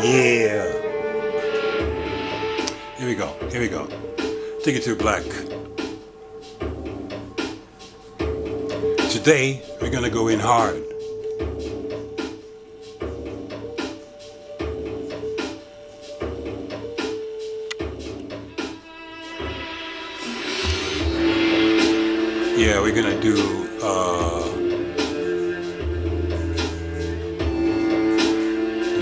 Yeah. Here we go. Here we go. Take it to black. Today, we're gonna go in hard. Yeah, we're gonna do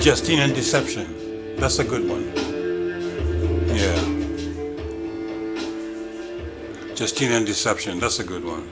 Justine and Deception. That's a good one. Yeah. Justine and Deception. That's a good one.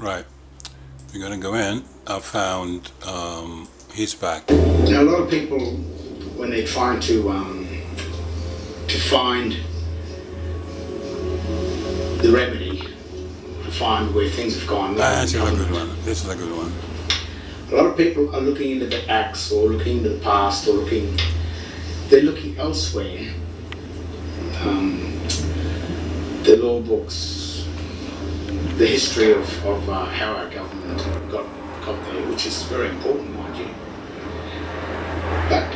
Right. We're gonna go in. I found he's back. Now, a lot of people, when they're trying to find the remedy, to find where things have gone wrong. That's a good one. This is a good one. A lot of people are looking into the acts, or looking into the past, or they're looking elsewhere. The law books, the history of how our government got there, which is very important, mind you. But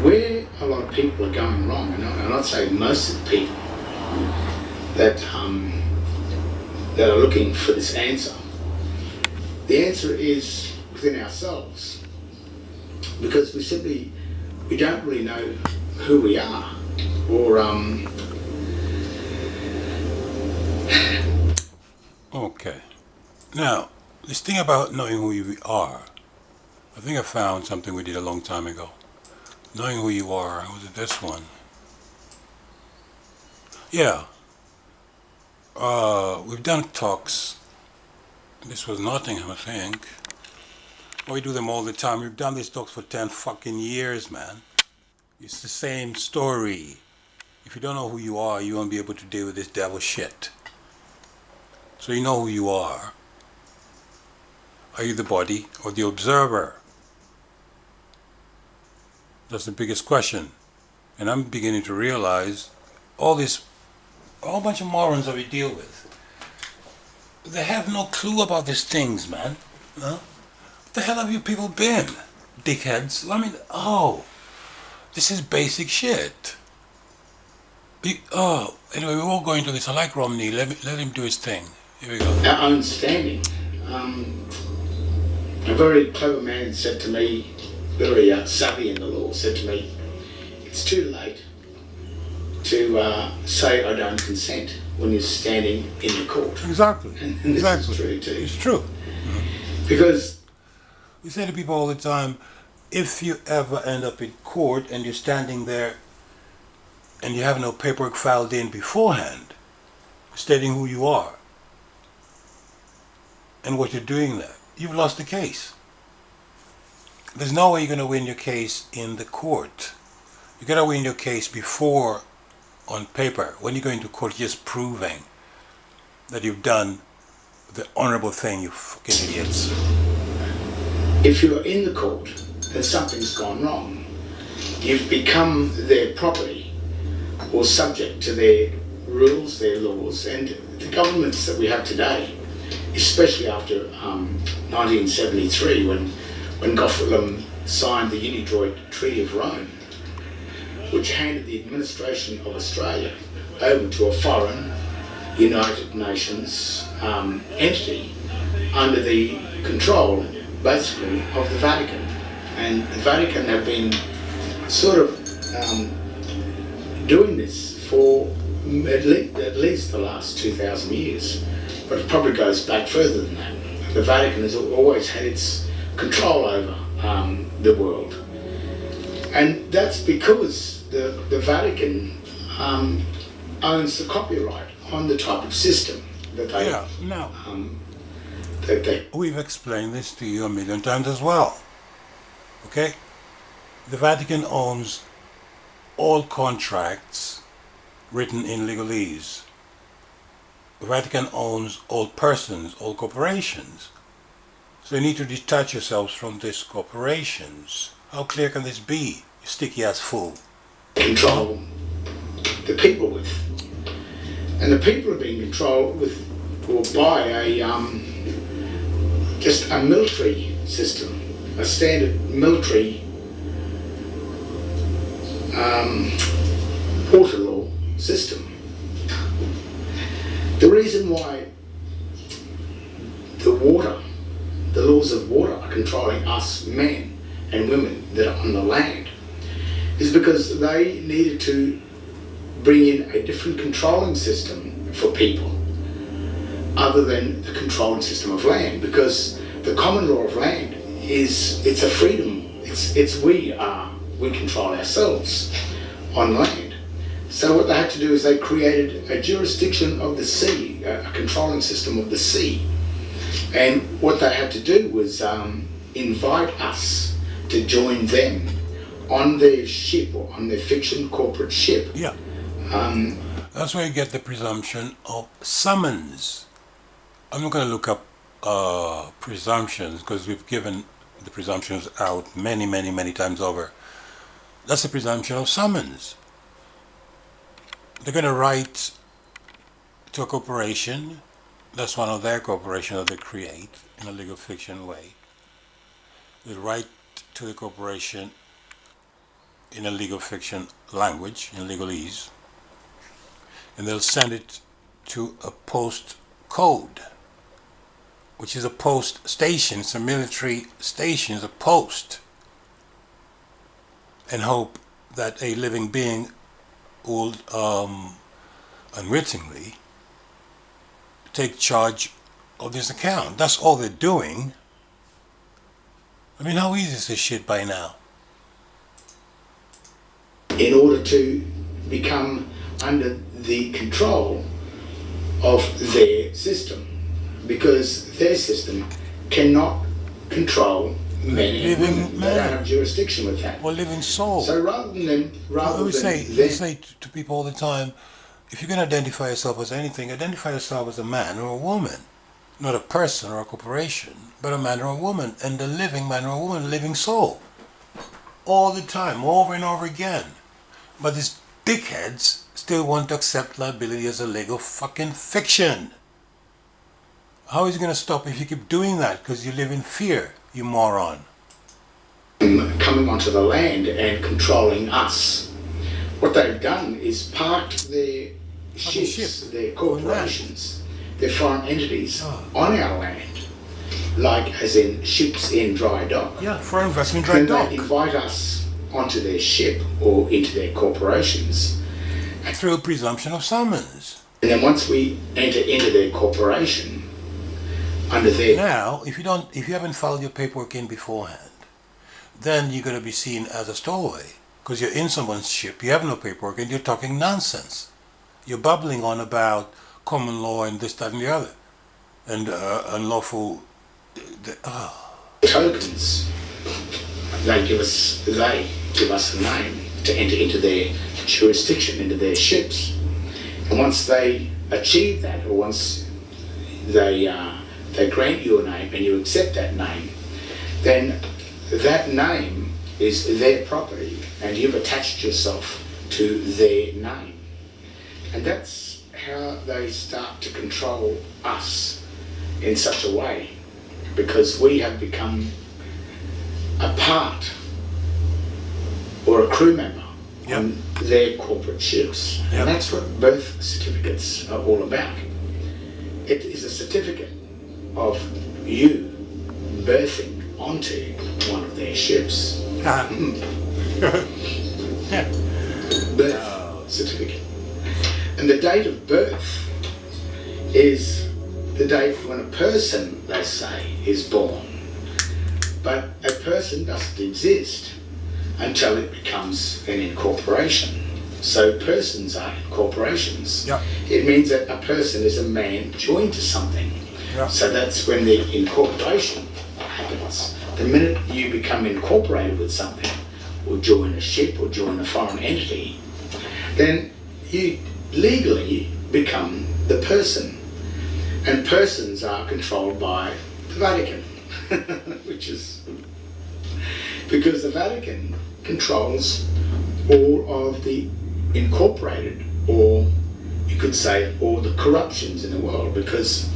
where a lot of people are going wrong, and I'd say most of the people that are looking for this answer, the answer is within ourselves, because we don't really know who we are, or Okay. Now, this thing about knowing who you are, I think I found something we did a long time ago. Knowing who you are. Was it this one? Yeah. We've done talks. This was Nottingham, I think. We do them all the time. We've done these talks for 10 fucking years, man. It's the same story. If you don't know who you are, you won't be able to deal with this devil shit. So you know who you are. Are you the body or the observer? That's the biggest question. And I'm beginning to realize a whole bunch of morons that we deal with, they have no clue about these things, man. Huh? What the hell have you people been? Dickheads. This is basic shit. Anyway, we're all going to this. I like Romney. Let him do his thing. Here we go. Our own standing. A very clever man said to me, very savvy in the law, said to me, it's too late to say I don't consent when you're standing in the court. Exactly. And this exactly. is true too. It's true. Because we say to people all the time, if you ever end up in court and you're standing there and you have no paperwork filed in beforehand stating who you are and what you're doing there, you've lost the case. There's no way you're going to win your case in the court. You got to win your case before, on paper. When you go into court, you're just proving that you've done the honorable thing, you fucking idiots. if you're in the court and something's gone wrong, you've become their property or subject to their rules, their laws, and the governments that we have today, especially after 1973 when Gough signed the Unidroit Treaty of Rome, which handed the administration of Australia over to a foreign United Nations entity under the control, basically, of the Vatican. And the Vatican have been sort of doing this for at least the last 2,000 years, but it probably goes back further than that. The Vatican has always had its control over the world. And that's because the Vatican owns the copyright on the type of system that they, Yeah, no. that they We've explained this to you a million times as well. Okay? The Vatican owns all contracts written in legalese. The Vatican owns all persons, all corporations. So you need to detach yourselves from these corporations. How clear can this be, you sticky ass fool? control the people with. And the people are being controlled with, or by just a military system, a standard military water law system. The reason why the laws of water are controlling us men and women that are on the land is because they needed to bring in a different controlling system for people other than the controlling system of land, because the common law of land it's a freedom. We control ourselves on land. So what they had to do is they created a jurisdiction of the sea, a controlling system of the sea. And what they had to do was invite us to join them on their ship, or on their fiction corporate ship. Yeah. That's where you get the presumption of summons. I'm not going to look up presumptions, because we've given the presumptions out many, many, many times over. That's the presumption of summons. They're going to write to a corporation. That's one of their corporations that they create in a legal fiction way. They write to the corporation in a legal fiction language, in legalese, and they'll send it to a post code, which is a post station. It's a military station, it's a post, and hope that a living being will unwittingly take charge of this account. That's all they're doing. I mean, how easy is this shit by now? In order to become under the control of their system, because their system cannot control men and women. They don't have jurisdiction with that. Or living soul. So we say to people all the time, if you're going to identify yourself as anything, identify yourself as a man or a woman. Not a person or a corporation, but a man or a woman. And the living man or a woman, living soul. All the time, over and over again. But these dickheads still want to accept liability as a legal fucking fiction. How is it going to stop if you keep doing that? Because you live in fear, you moron. Coming onto the land and controlling us. What they've done is parked their ships, their corporations, their foreign entities on our land, like as in ships in dry dock. Yeah, for investment dry dock. They invite us onto their ship or into their corporations. Through a presumption of summons. And then once we enter into their corporation, under their... Now, if you haven't filed your paperwork in beforehand, then you're going to be seen as a stowaway. Because you're in someone's ship, you have no paperwork, and you're talking nonsense. You're babbling on about common law and this, that, and the other. And unlawful... tokens. They give us a name to enter into their jurisdiction, into their ships. And once they achieve that, or once they grant you a name and you accept that name, then that name is their property and you've attached yourself to their name. And that's how they start to control us in such a way, because we have become a part or a crew member on their corporate ships. And that's what birth certificates are all about. It is a certificate of you birthing onto one of their ships. Birth certificate. And the date of birth is the date when a person, they say, is born. But a person doesn't exist until it becomes an incorporation. So persons are corporations. Yeah. It means that a person is a man joined to something. Yeah. So that's when the incorporation happens. The minute you become incorporated with something, or join a ship, or join a foreign entity, then you legally become the person. And persons are controlled by the Vatican, which is because the Vatican controls all of the incorporated, or you could say all the corruptions in the world, because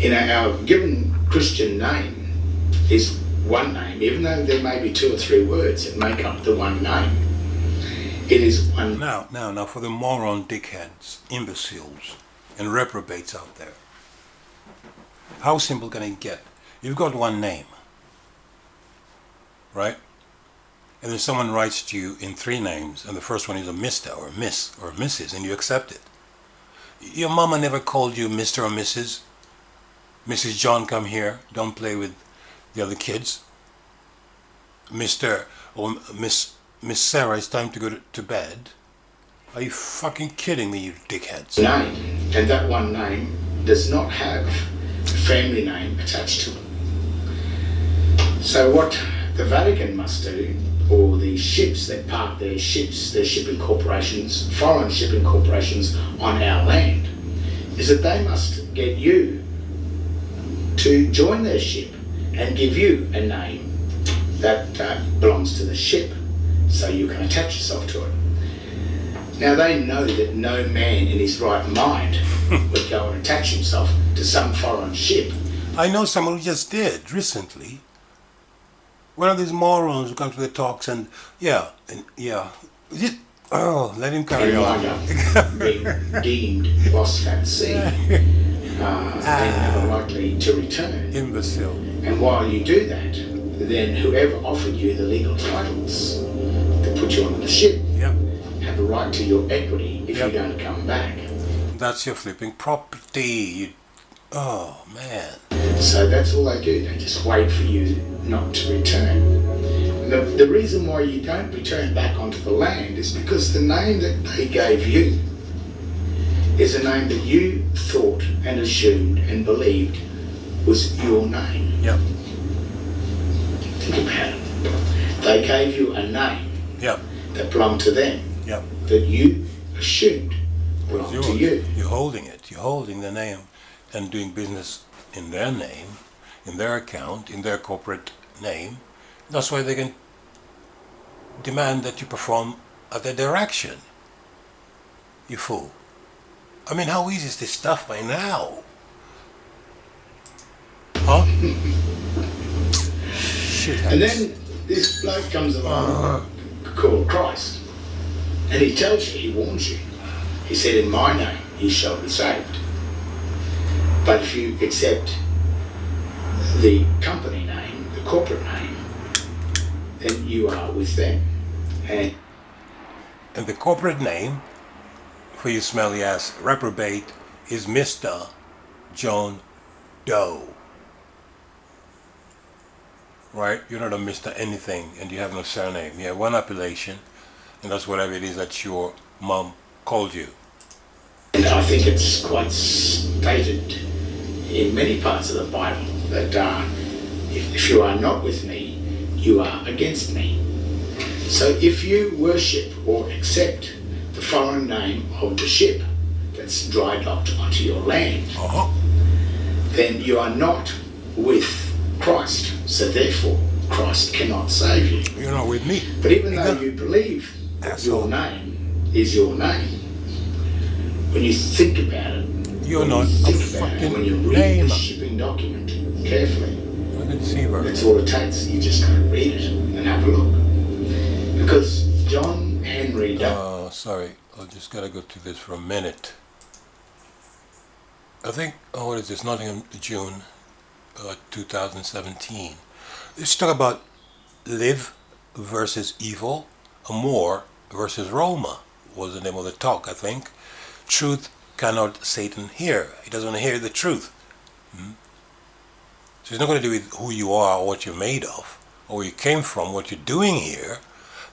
our given Christian name is one name, even though there may be 2 or 3 words that make up the one name. It is one. Now, for the moron dickheads, imbeciles, and reprobates out there, how simple can it get? You've got one name, right? And then someone writes to you in 3 names, and the first one is a Mr. or Miss or Mrs., and you accept it. Your mama never called you Mr. or Mrs. Mrs. John, come here, don't play with the other kids. Mr. or Miss Sarah, it's time to go to bed. Are you fucking kidding me, you dickheads? Name, and that one name does not have a family name attached to it. So what the Vatican must do, or the ships that park their ships, their shipping corporations, foreign shipping corporations on our land, is that they must get you to join their ship and give you a name that belongs to the ship, so you can attach yourself to it. Now they know that no man in his right mind would go and attach himself to some foreign ship. I know someone who just did recently. One of these morons who come to the talks and let him carry and on. wind up being deemed lost at sea and never likely to return. Imbecile. And while you do that, then whoever offered you the legal titles to put you on the ship Yep. have a right to your equity if Yep. you don't come back. That's your flipping property. Oh man. So that's all they do. They just wait for you not to return. The reason why you don't return back onto the land is because the name that they gave you is a name that you thought and assumed and believed was your name. Yep. Think about it. They gave you a name Yep. that belonged to them, Yep. that you assumed belonged Yours. to you. You're holding it. You're holding the name and doing business in their name, in their account, in their corporate name. That's why they can demand that you perform at their direction. You fool. I mean, how easy is this stuff by now? Huh? Shit. And then this bloke comes along called Christ, and he tells you, he warns you. He said, in my name you shall be saved. But if you accept the company name, the corporate name, then you are with them. And the corporate name for you smelly ass reprobate is Mr. John Doe. Right? You're not a Mr. anything, and you have no surname. You have one appellation, and that's whatever it is that your mom called you. And I think it's quite stated in many parts of the Bible that if you are not with me, you are against me. So if you worship or accept the foreign name of the ship that's dry docked onto your land, then you are not with Christ. So therefore, Christ cannot save you. You're not with me. But even though you believe that your name is your name, when you think about it, you're not a fucking when you read the shipping document carefully, that's all it takes. You just gotta read it and have a look. Because John Henry sorry, I just gotta go to this for a minute. I think, what is this, Nottingham, June 2017. Let's talk about live versus evil, Amor versus Roma was the name of the talk, I think. Truth cannot Satan hear. He doesn't want to hear the truth. So it's not going to do with who you are or what you're made of, or where you came from, what you're doing here.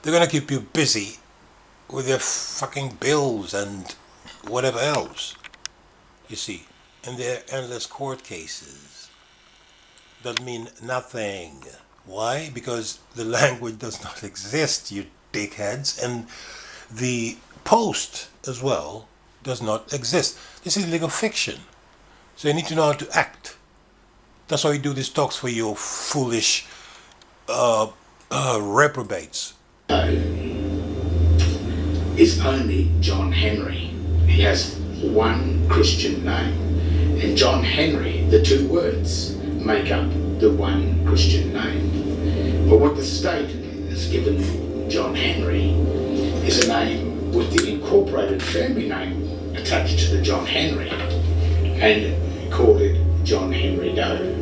They're going to keep you busy with their fucking bills and whatever else, you see, and their endless court cases that mean nothing. Why? Because the language does not exist, you dickheads, and the post as well does not exist. This is legal fiction, so you need to know how to act. That's why we do these talks for you foolish reprobates. Is only John Henry. He has one Christian name. And John Henry, the two words, make up the one Christian name. But what the state has given John Henry is a name with the incorporated family name attached to the John Henry, and called it John Henry Doe.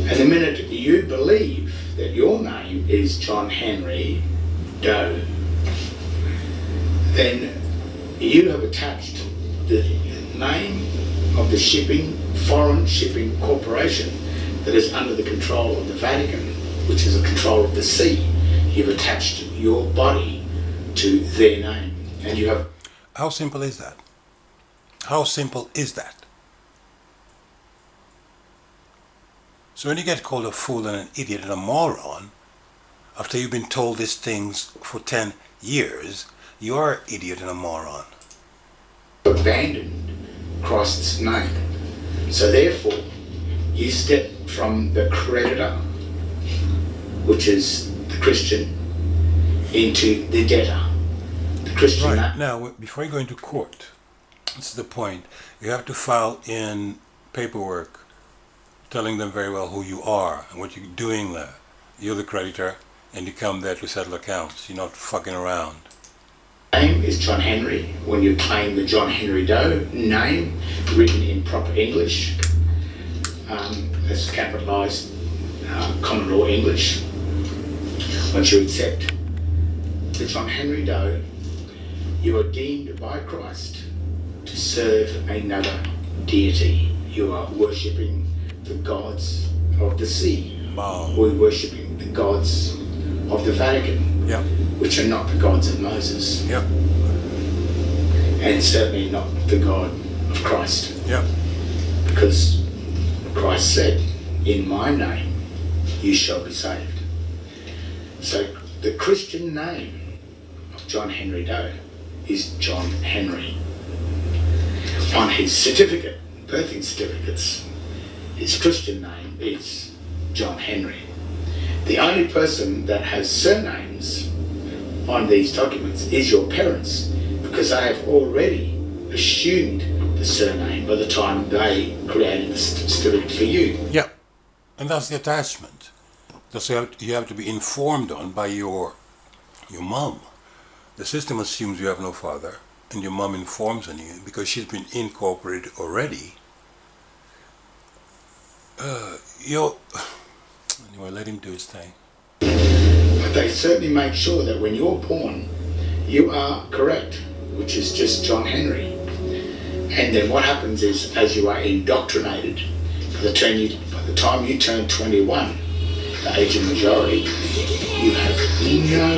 And the minute you believe that your name is John Henry Doe, then you have attached the name of the foreign shipping corporation that is under the control of the Vatican, which is a control of the sea. You've attached your body to their name, and you have... How simple is that? How simple is that? So when you get called a fool and an idiot and a moron, after you've been told these things for 10 years, you are an idiot and a moron. Abandoned Christ's name. So therefore, you step from the creditor, which is the Christian, into the debtor. The Christian. Right. Now, before you go into court, this is the point. You have to file in paperwork telling them very well who you are and what you're doing there. You're the creditor, and you come there to settle accounts. You're not fucking around. Name is John Henry. When you claim the John Henry Doe name, written in proper English, as capitalised common law English, once you accept the John Henry Doe, you are deemed by Christ to serve another deity. You are worshipping the gods of the sea. Wow. We're worshipping the gods of the Vatican, Yep. which are not the gods of Moses. Yep. And certainly not the God of Christ. Yep. Because Christ said, in my name you shall be saved. So the Christian name of John Henry Doe is John Henry. On his certificate, birthing certificates, his Christian name is John Henry. The only person that has surnames on these documents is your parents, because they have already assumed the surname by the time they created the certificate for you. Yep. And that's the attachment. That's what you have to be informed on by your mom. The system assumes you have no father, and your mom informs on you because she's been incorporated already. Anyway, let him do his thing. But they certainly make sure that when you're born, you are correct, which is just John Henry. And then what happens is, as you are indoctrinated, by the time you turn 21, the age of majority, you have no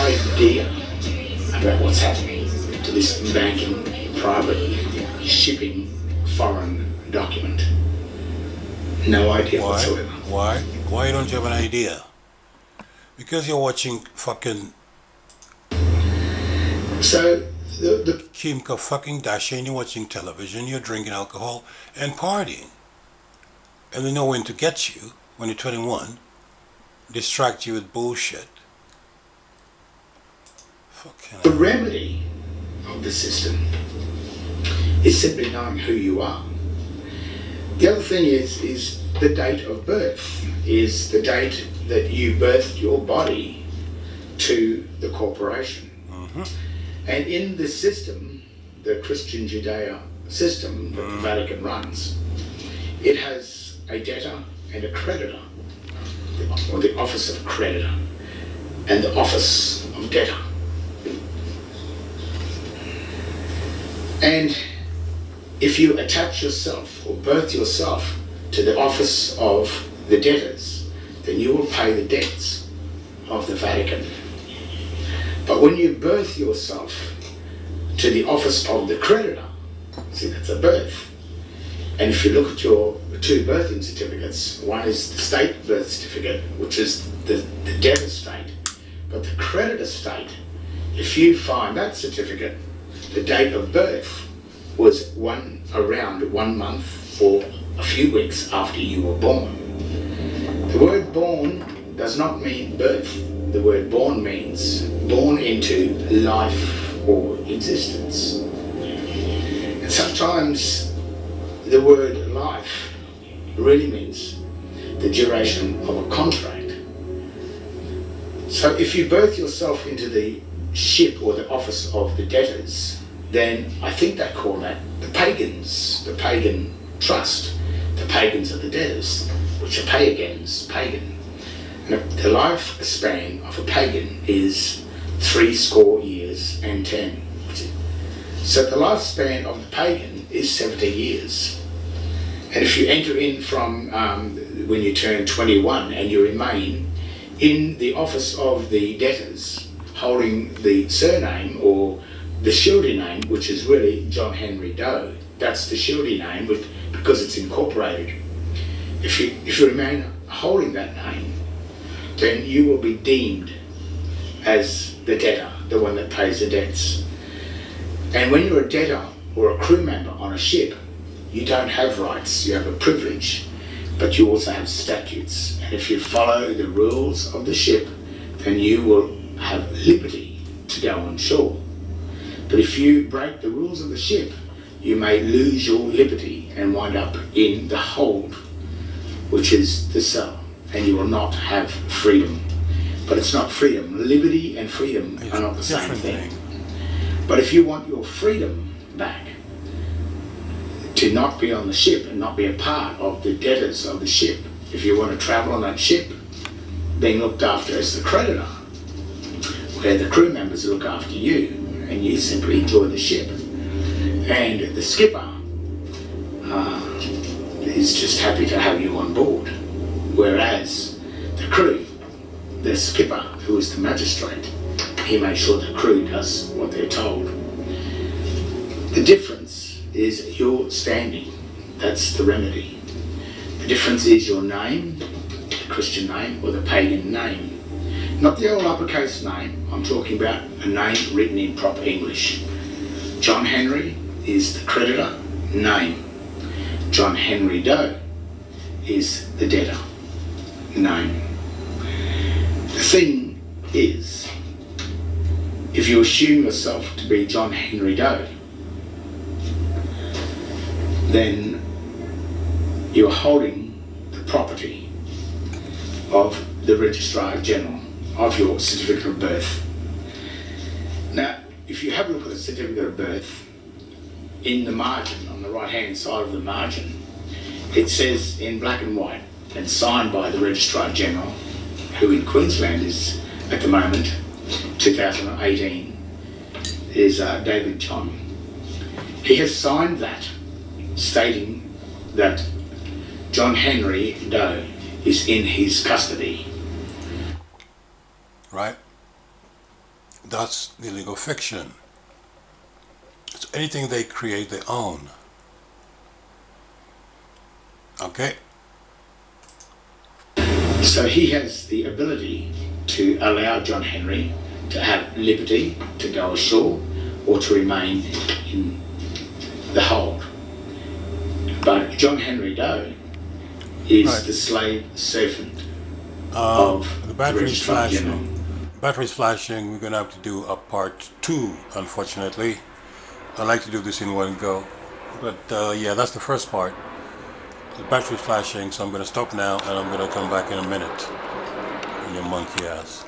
idea about what's happening to this banking, private, shipping, foreign document. No idea whatsoever. Why? Why don't you have an idea? Because you're watching fucking So the Kim Kardashian, you're watching television, you're drinking alcohol and partying. And they know when to get you when you're 21, distract you with bullshit. The remedy of the system is simply knowing who you are. The other thing is the date of birth, is the date that you birthed your body to the corporation. Mm-hmm. And in this system, the Christian Judea system that the Vatican runs, it has a debtor and a creditor, or the office of creditor and the office of debtor. And if you attach yourself or birth yourself to the office of the debtors, then you will pay the debts of the Vatican. But when you birth yourself to the office of the creditor, see, that's a birth. And if you look at your two birthing certificates, one is the state birth certificate, which is the debtor state. But the creditor state, if you find that certificate, the date of birth was around 1 month or a few weeks after you were born. The word born does not mean birth. The word born means born into life or existence. And sometimes the word life really means the duration of a contract. So if you birth yourself into the ship or the office of the debtors, then I think they call that the pagans, the pagan trust, the pagans of the debtors, which are pagans, pagan. And the lifespan of a pagan is 70 years. So the lifespan of the pagan is 70 years. And if you enter in from when you turn 21 and you remain in the office of the debtors, holding the surname or the surety name, which is really John Henry Doe. That's the surety name because it's incorporated. If you remain holding that name, then you will be deemed as the debtor, the one that pays the debts. And when you're a debtor or a crew member on a ship, you don't have rights, you have a privilege, but you also have statutes. And if you follow the rules of the ship, then you will have liberty to go on shore. But if you break the rules of the ship, you may lose your liberty and wind up in the hold, which is the cell, and you will not have freedom. But it's not freedom. Liberty and freedom are not the same thing. But if you want your freedom back, to not be on the ship and not be a part of the debtors of the ship, if you want to travel on that ship, being looked after as the creditor, where the crew members look after you and you simply enjoy the ship, and the skipper is just happy to have you on board, whereas the crew, the skipper, who is the magistrate, he makes sure the crew does what they're told. The difference is your standing. That's the remedy. The difference is your name, the Christian name or the pagan name. Not the old uppercase name. I'm talking about a name written in proper English. John Henry is the creditor name. John Henry Doe is the debtor name. The thing is, if you assume yourself to be John Henry Doe, then you're holding the property of the Registrar General of your certificate of birth. Now, if you have a look at the certificate of birth, in the margin, on the right hand side of the margin, it says in black and white and signed by the Registrar General, who in Queensland is at the moment, 2018, is David John. He has signed that, stating that John Henry Doe is in his custody. Right? That's the legal fiction. It's anything they create, they own. Okay? So he has the ability to allow John Henry to have liberty to go ashore or to remain in the hold. But John Henry Doe is right. the slave servant of the battery's Registrar General. Battery's flashing. We're going to have to do a part 2, unfortunately. I like to do this in one go. But yeah, that's the first part. The battery's flashing, so I'm going to stop now and I'm going to come back in a minute. Your monkey ass.